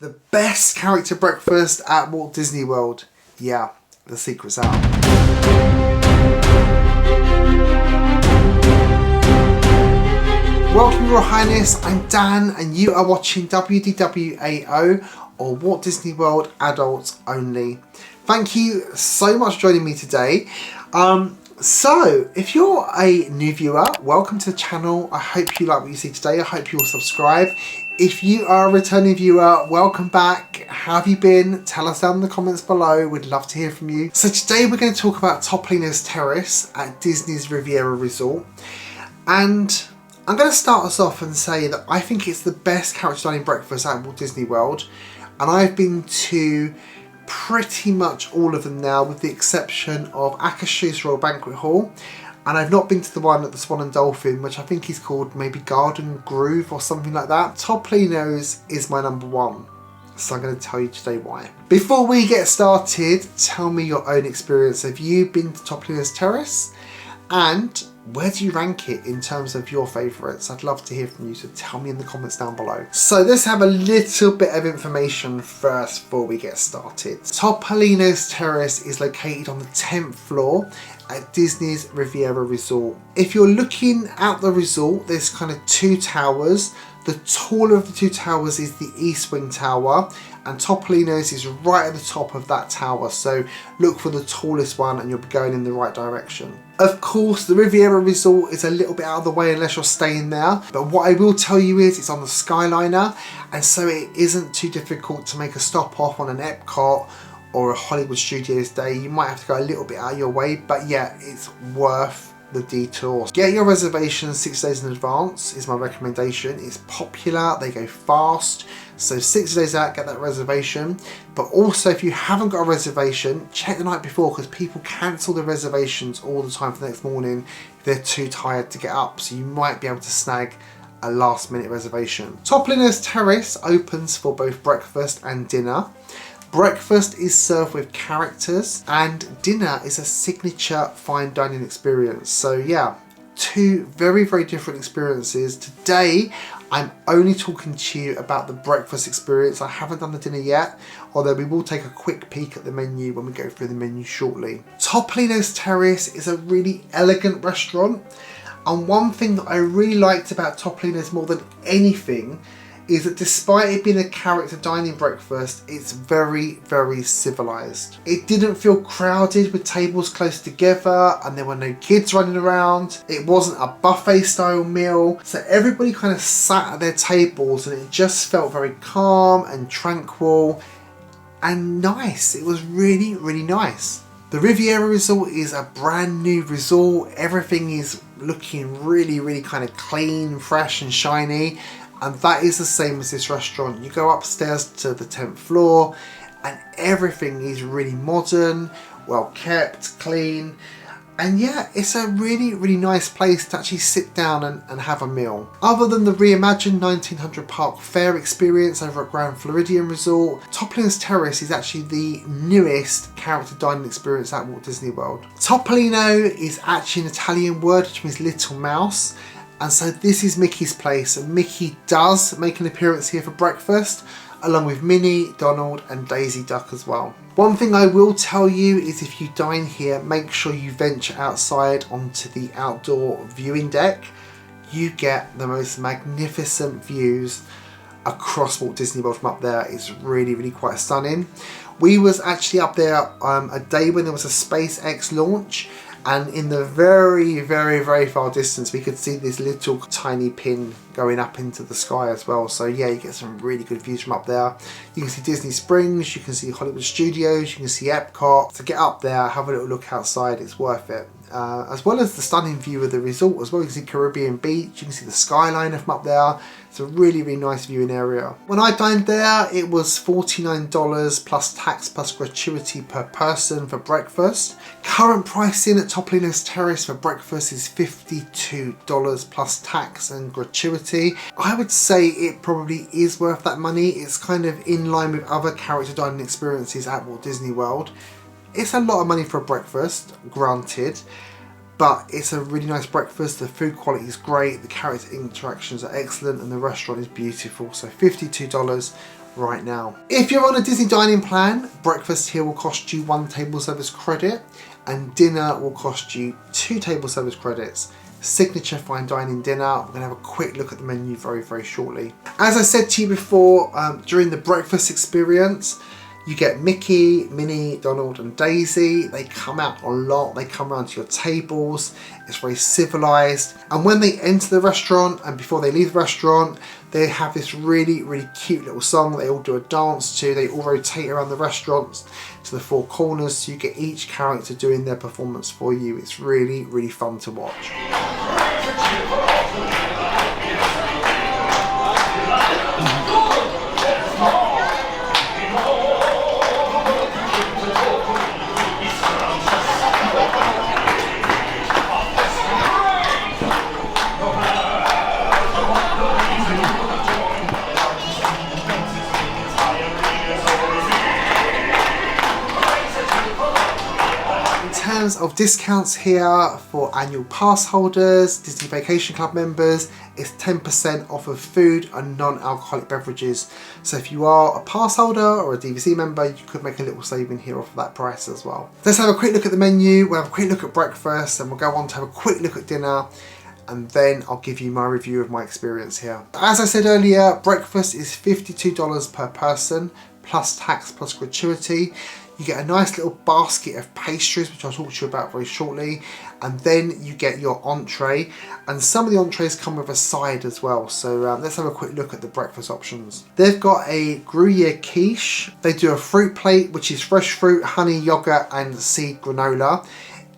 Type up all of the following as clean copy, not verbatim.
The best character breakfast at Walt Disney World. Yeah, the secret's out. Welcome, Your Highness. I'm Dan and you are watching WDWAO, or Walt Disney World Adults Only. Thank you so much for joining me today. So, if you're a new viewer, welcome to the channel. I hope you like what you see today. I hope you will subscribe. If you are a returning viewer, welcome back. How have you been? Tell us down in the comments below. We'd love to hear from you. So today we're going to talk about Topolino's Terrace at Disney's Riviera Resort. And I'm going to start us off and say that I think it's the best character dining breakfast at Walt Disney World. And I've been to pretty much all of them now, with the exception of Akashu's Royal Banquet Hall. And I've not been to the one at the Swan and Dolphin, which I think is called maybe Garden Groove or something like that. Topolino's is my number one. So I'm going to tell you today why. Before we get started, tell me your own experience. Have you been to Topolino's Terrace? And where do you rank it in terms of your favourites? I'd love to hear from you, so tell me in the comments down below. So let's have a little bit of information first before we get started. Topolino's Terrace is located on the 10th floor at Disney's Riviera Resort. If you're looking at the resort, there's kind of two towers. The taller of the two towers is the East Wing Tower, and Topolino's is right at the top of that tower. So look for the tallest one and you'll be going in the right direction. Of course, the Riviera Resort is a little bit out of the way unless you're staying there. But what I will tell you is it's on the Skyliner, and so it isn't too difficult to make a stop off on an Epcot or a Hollywood Studios day. You might have to go a little bit out of your way, but yeah, it's worth the detour. Get your reservations 6 days in advance is my recommendation. It's popular, they go fast, so 6 days out, get that reservation. But also, if you haven't got a reservation, check the night before, because people cancel their reservations all the time for the next morning if they're too tired to get up, so you might be able to snag a last minute reservation. Topolino's Terrace opens for both breakfast and dinner. Breakfast is served with characters and dinner is a signature fine dining experience. So yeah, two very, very different experiences. Today, I'm only talking to you about the breakfast experience. I haven't done the dinner yet, although we will take a quick peek at the menu when we go through the menu shortly. Topolino's Terrace is a really elegant restaurant. And one thing that I really liked about Topolino's more than anything is that despite it being a character dining breakfast, it's very, very civilized. It didn't feel crowded with tables close together and there were no kids running around. It wasn't a buffet style meal, so everybody kind of sat at their tables and it just felt very calm and tranquil and nice. It was really, really nice. The Riviera Resort is a brand new resort. Everything is looking really, really kind of clean, fresh and shiny. And that is the same as this restaurant. You go upstairs to the 10th floor and everything is really modern, well kept, clean. And yeah, it's a really, really nice place to actually sit down and have a meal. Other than the reimagined 1900 Park Fair experience over at Grand Floridian Resort, Topolino's Terrace is actually the newest character dining experience at Walt Disney World. Topolino is actually an Italian word which means little mouse. And so this is Mickey's place, and Mickey does make an appearance here for breakfast, along with Minnie, Donald and Daisy Duck as well. One thing I will tell you is if you dine here, make sure you venture outside onto the outdoor viewing deck. You get the most magnificent views across Walt Disney World from up there. It's really, really quite stunning. We was actually up there a day when there was a SpaceX launch. And in the very, very, very far distance, we could see this little tiny pin going up into the sky as well. So yeah, you get some really good views from up there. You can see Disney Springs, you can see Hollywood Studios, you can see Epcot. So get up there, have a little look outside, it's worth it. As well as the stunning view of the resort as well. You can see Caribbean Beach, you can see the Skyliner from up there. It's a really, really nice viewing area. When I dined there, it was $49 plus tax plus gratuity per person for breakfast. Current pricing at Topolino's Terrace for breakfast is $52 plus tax and gratuity. I would say it probably is worth that money. It's kind of in line with other character dining experiences at Walt Disney World. It's a lot of money for a breakfast, granted, but it's a really nice breakfast. The food quality is great, the character interactions are excellent, and the restaurant is beautiful. So $52 right now. If you're on a Disney dining plan, breakfast here will cost you 1 table service credit and dinner will cost you 2 table service credits. Signature fine dining dinner. We're going to have a quick look at the menu very shortly. As I said to you before, during the breakfast experience, you get Mickey, Minnie, Donald and Daisy. They come out a lot, they come around to your tables. It's very civilized. And when they enter the restaurant and before they leave the restaurant, they have this really cute little song they all do a dance to. They all rotate around the restaurant to the 4 corners, so you get each character doing their performance for you. It's really fun to watch. Of discounts here for annual pass holders, Disney Vacation Club members, it's 10% off of food and non-alcoholic beverages. So if you are a pass holder or a DVC member, you could make a little saving here off of that price as well. Let's have a quick look at the menu, we'll have a quick look at breakfast, and we'll go on to have a quick look at dinner, and then I'll give you my review of my experience here. As I said earlier, breakfast is $52 per person, plus tax plus gratuity. You get a nice little basket of pastries, which I'll talk to you about very shortly, and then you get your entree, and some of the entrees come with a side as well. So let's have a quick look at the breakfast options. They've got a Gruyere quiche. They do a fruit plate, which is fresh fruit, honey, yogurt and seed granola.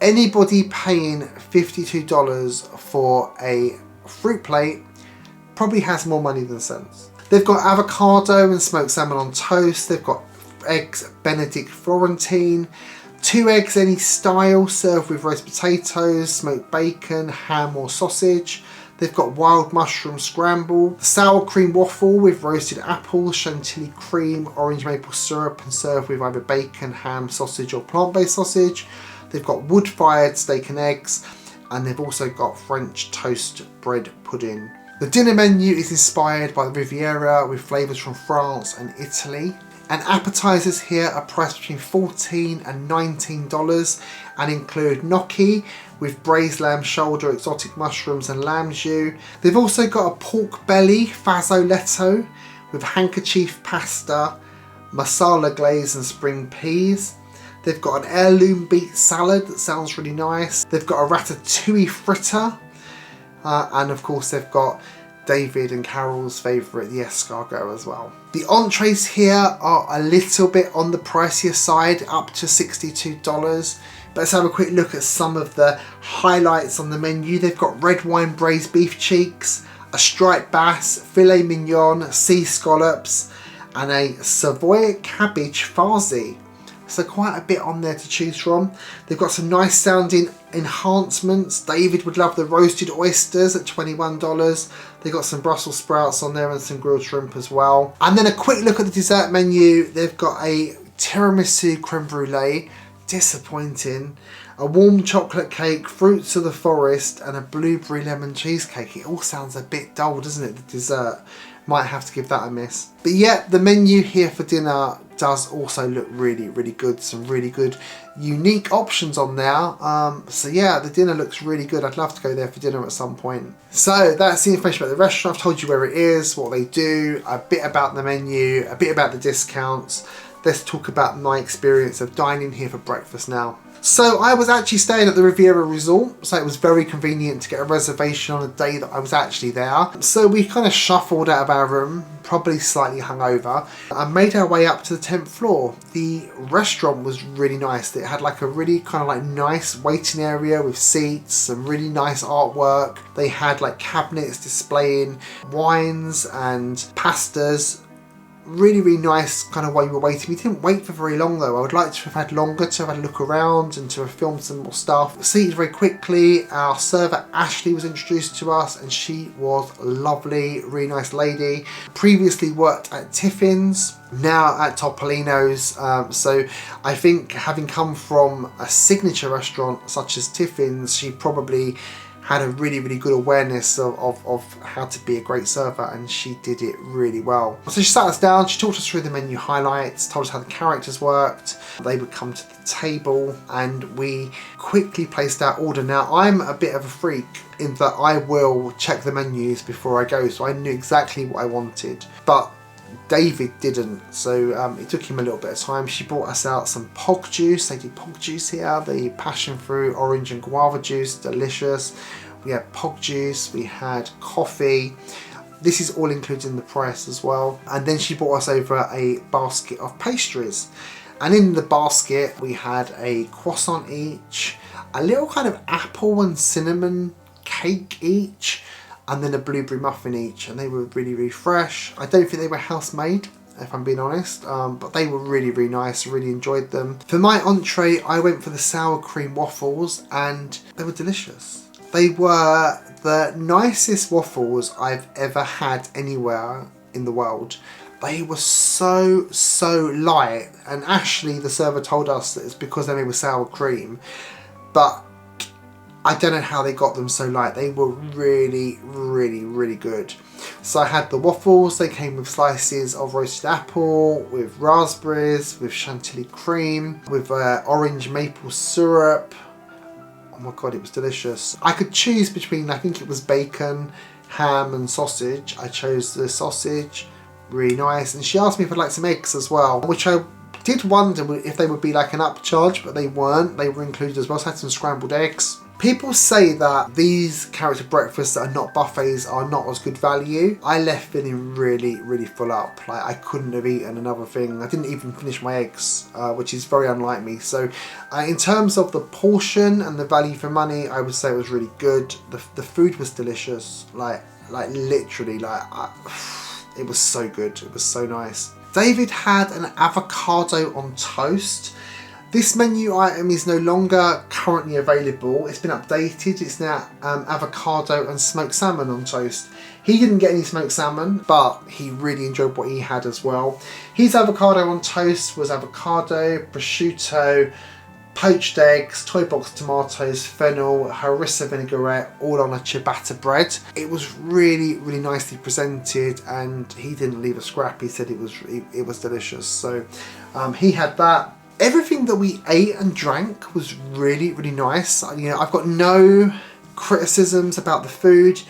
Anybody paying $52 for a fruit plate probably has more money than sense. They've got avocado and smoked salmon on toast. They've got eggs Benedict Florentine, 2 eggs any style served with roast potatoes, smoked bacon, ham or sausage. They've got wild mushroom scramble, sour cream waffle with roasted apples, chantilly cream, orange maple syrup and served with either bacon, ham, sausage or plant-based sausage. They've got wood-fired steak and eggs, and they've also got French toast bread pudding. The dinner menu is inspired by the Riviera with flavours from France and Italy. And appetizers here are priced between $14 and $19 and include gnocchi with braised lamb shoulder, exotic mushrooms and lamb jus. They've also got a pork belly fazzoletto with handkerchief pasta, masala glaze and spring peas. They've got an heirloom beet salad that sounds really nice. They've got a ratatouille fritter, and of course they've got David and Carol's favourite, the escargot as well. The entrees here are a little bit on the pricier side, up to $62. But let's have a quick look at some of the highlights on the menu. They've got red wine braised beef cheeks, a striped bass, filet mignon, sea scallops, and a Savoy cabbage farci. So quite a bit on there to choose from. They've got some nice sounding enhancements. David would love the roasted oysters at $21. They've got some Brussels sprouts on there and some grilled shrimp as well. And then a quick look at the dessert menu. They've got a tiramisu creme brulee, disappointing, a warm chocolate cake, fruits of the forest, and a blueberry lemon cheesecake. It all sounds a bit dull, doesn't it, the dessert? Might have to give that a miss. But yeah, the menu here for dinner does also look really good. Some really good unique options on there. So yeah, the dinner looks really good. I'd love to go there for dinner at some point. So that's the information about the restaurant. I've told you where it is, what they do, a bit about the menu, a bit about the discounts. Let's talk about my experience of dining here for breakfast now. So I was actually staying at the Riviera Resort, so it was very convenient to get a reservation on a day that I was actually there. So we kind of shuffled out of our room, probably slightly hungover, and made our way up to the 10th floor. The restaurant was really nice. It had like a really kind of like nice waiting area with seats, some really nice artwork. They had like cabinets displaying wines and pastas. Really nice kind of while you were waiting. We didn't wait for very long though. I would like to have had longer to have had a look around and to have filmed some more stuff. Seated very quickly. Our server Ashley was introduced to us and she was lovely, really nice lady. Previously worked at Tiffin's, now at Topolinos. So I think having come from a signature restaurant such as Tiffin's, she probably had a really good awareness of how to be a great server, and she did it really well. So she sat us down, she talked us through the menu highlights, told us how the characters worked. They would come to the table and we quickly placed our order. Now I'm a bit of a freak in that I will check the menus before I go, so I knew exactly what I wanted, but David didn't, so it took him a little bit of time. She brought us out some pog juice. They do pog juice here, the passion fruit, orange and guava juice, delicious. We had pog juice, we had coffee. This is all included in the price as well. And then she brought us over a basket of pastries. And in the basket we had a croissant each, a little kind of apple and cinnamon cake each, and then a blueberry muffin each, and they were really fresh. I don't think they were house made, if I'm being honest, but they were really nice. Really enjoyed them. For my entree I went for the sour cream waffles, and they were delicious. They were the nicest waffles I've ever had anywhere in the world. They were so light, and Ashley the server told us that it's because they were sour cream, but I don't know how they got them so light. They were really good. So I had the waffles. They came with slices of roasted apple, with raspberries, with chantilly cream, with orange maple syrup. Oh my god, it was delicious. I could choose between, I think it was bacon, ham and sausage. I chose the sausage. Really nice. And she asked me if I'd like some eggs as well, which I did wonder if they would be like an upcharge, but they weren't. They were included as well. So I had some scrambled eggs. People say that these character breakfasts that are not buffets are not as good value. I left feeling really full up. Like I couldn't have eaten another thing. I didn't even finish my eggs, which is very unlike me. So in terms of the portion and the value for money, I would say it was really good. The food was delicious. Like literally, it was so good. It was so nice. David had an avocado on toast. This menu item is no longer currently available. It's been updated. It's now avocado and smoked salmon on toast. He didn't get any smoked salmon, but he really enjoyed what he had as well. His avocado on toast was avocado, prosciutto, poached eggs, toy box tomatoes, fennel, harissa vinaigrette, all on a ciabatta bread. It was really nicely presented, and he didn't leave a scrap. He said it was delicious. So he had that. Everything that we ate and drank was really nice. You know, I've got no criticisms about the food.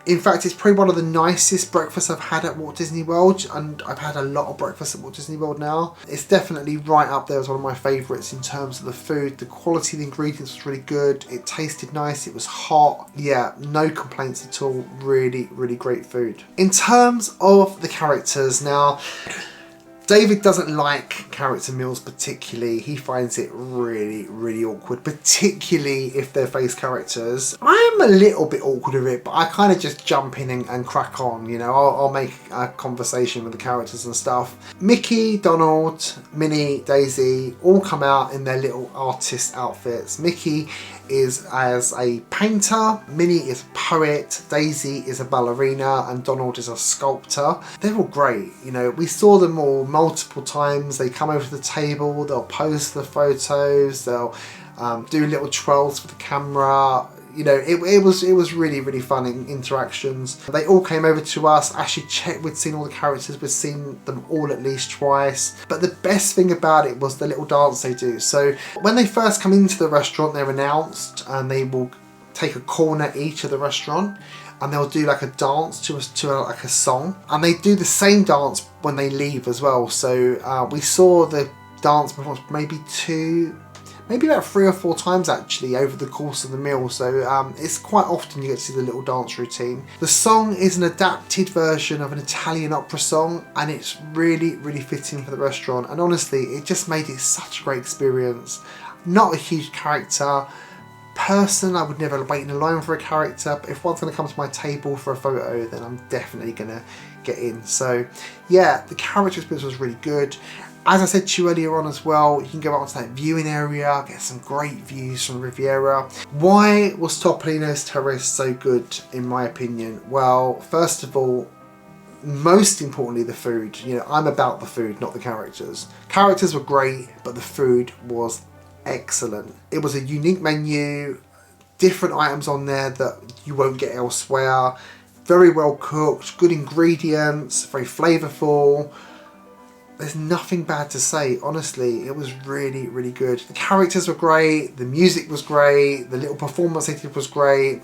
In fact, it's probably one of the nicest breakfasts I've had at Walt Disney World, and I've had a lot of breakfast at Walt Disney World now. It's definitely right up there as one of my favourites in terms of the food. The quality of the ingredients was really good. It tasted nice. It was hot. Yeah, no complaints at all. Really great food. In terms of the characters now, David doesn't like character meals particularly. He finds it really awkward, particularly if they're face characters. I'm a little bit awkward with it, but I kind of just jump in and crack on, you know. I'll make a conversation with the characters and stuff. Mickey, Donald, Minnie, Daisy all come out in their little artist outfits. Mickey is as a painter, Minnie is a poet, Daisy is a ballerina, and Donald is a sculptor. They're all great, you know. We saw them all multiple times. They come over to the table, they'll pose the photos, they'll do little twirls for the camera. You know, it was really fun interactions. They all came over to us. Actually checked, we'd seen all the characters, we'd seen them all at least twice. But the best thing about it was the little dance they do. So when they first come into the restaurant, they're announced, and they will take a corner each of the restaurant, and they'll do like a dance to like a song, and they do the same dance when they leave as well. So we saw the dance performance maybe about 3 or 4 times actually over the course of the meal. So it's quite often you get to see the little dance routine. The song is an adapted version of an Italian opera song, and it's really fitting for the restaurant. And honestly, it just made it such a great experience. Not a huge character person. I would never wait in a line for a character, but if one's going to come to my table for a photo, then I'm definitely going to get in. So yeah, the character experience was really good. As I said to you earlier on as well, you can go out to that viewing area, get some great views from Riviera. Why was Topolino's Terrace so good in my opinion? Well, first of all, most importantly, the food. You know, I'm about the food, not the characters. Characters were great, but the food was excellent. It was a unique menu. different items on there that you won't get elsewhere. Very well cooked, good ingredients, very flavourful. There's nothing bad to say, honestly. It was really, really good. The characters were great, the music was great, the little performance they did was great.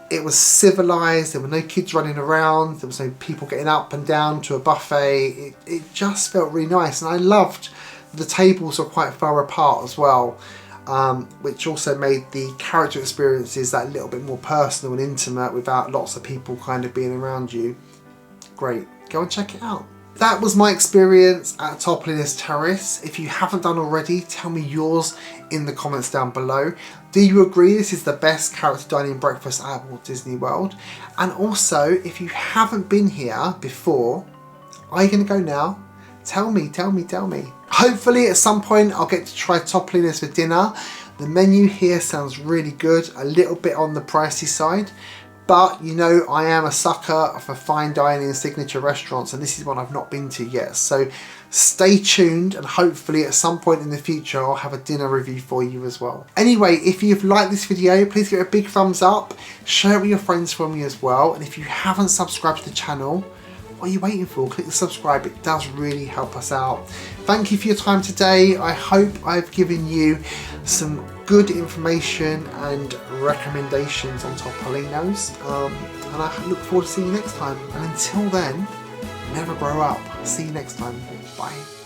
It was civilised, there were no kids running around, there was no people getting up and down to a buffet. It just felt really nice, and I loved the tables were quite far apart as well, which also made the character experiences that little bit more personal and intimate without lots of people kind of being around you. Great, go and check it out. That was my experience at Topolino's Terrace. If you haven't done already, tell me yours in the comments down below. Do you agree this is the best character dining breakfast at Walt Disney World? And also, if you haven't been here before, are you going to go now? Tell me, tell me, tell me. Hopefully at some point I'll get to try Topolino's for dinner. The menu here sounds really good, a little bit on the pricey side. But you know, I am a sucker for fine dining and signature restaurants, and this is one I've not been to yet. So stay tuned, and hopefully at some point in the future I'll have a dinner review for you as well. Anyway, if you've liked this video, please give it a big thumbs up, share it with your friends for me as well, and if you haven't subscribed to the channel, what are you waiting for? Click the subscribe, it does really help us out. Thank you for your time today. I hope I've given you some good information and recommendations on Topolinos, and I look forward to seeing you next time. And until then, never grow up. See you next time. Bye.